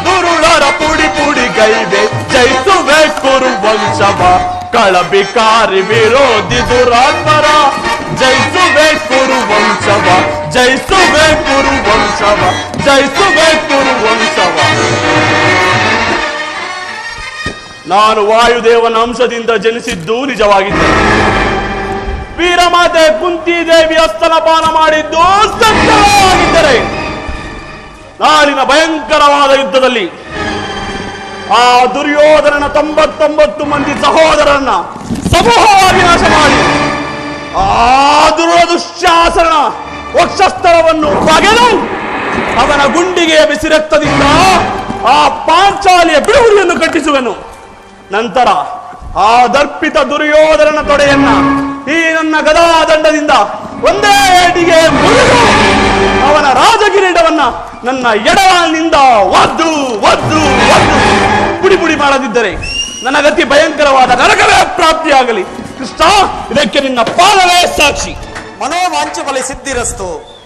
ದುರುಳರ ಪುಡಿ ಪುಡಿ ಗೈವೆ ಜಯಿಸುವೆ ಕುರುವಂಶವ ಕಳಬಿಕಾರಿ ವಿರೋಧಿ ದುರಾತ್ಮರ ಜಯಿಸುವೆ ಕುರುವಂಶವ ಜಯಿಸುವೆ ಕುರುವಂಶವ ಜಯಿಸುವೆ ಕುರುವಂಶವ. ನಾನು ವಾಯುದೇವನ ಅಂಶದಿಂದ ಜನಿಸಿದ್ದು ನಿಜವಾಗಿದ್ದೆ. ವೀರಮಾತೆ ಕುಂತಿದೇವಿಯ ಸ್ತನಪಾನ ಮಾಡಿದ್ದು ಸತ್ಯವಾಗಿದ್ದರೆ ನಾಳಿನ ಭಯಂಕರವಾದ ಯುದ್ಧದಲ್ಲಿ ಆ ದುರ್ಯೋಧನನ 99 ಮಂದಿ ಸಹೋದರರನ್ನ ಸಮೂಹವಾಗಿ ನಾಶ ಮಾಡಿ ಆ ದುಶ್ಯಾಸನ ವಕ್ಷಸ್ಥಳವನ್ನು ಬಗೆದು ಅವನ ಗುಂಡಿಗೆಯ ಬಿಸಿ ರಕ್ತದಿಂದ ಆ ಪಾಂಚಾಲಿಯ ಬಿಡುಗುಡಿಯನ್ನು ಕಟ್ಟಿಸುವೆನು. ನಂತರ ಆ ದರ್ಪಿತ ದುರ್ಯೋಧನನ ತೊಡೆಯನ್ನ ಈ ನನ್ನ ಗದಾದಂಡದಿಂದ ಒಂದೇ ಏಟಿಗೆ ಮುರಿದು ಅವನ ರಾಜಕಿರೀಟವನ್ನ ನನ್ನ ಎಡನಿಂದ ಒದ್ದು ಒದ್ದು ಒದ್ದು ಪುಡಿ ಪುಡಿ ಮಾಡದಿದ್ದರೆ ನನಗತಿ ಭಯಂಕರವಾದ ನರಕವೇ ಪ್ರಾಪ್ತಿಯಾಗಲಿ. ಕೃಷ್ಣ, ಇದಕ್ಕೆ ನಿನ್ನ ಪಾದವೇ ಸಾಕ್ಷಿ. ಮನೋವಾಂಛ ಫಲ ಸಿದ್ಧಿರಸ್ತು.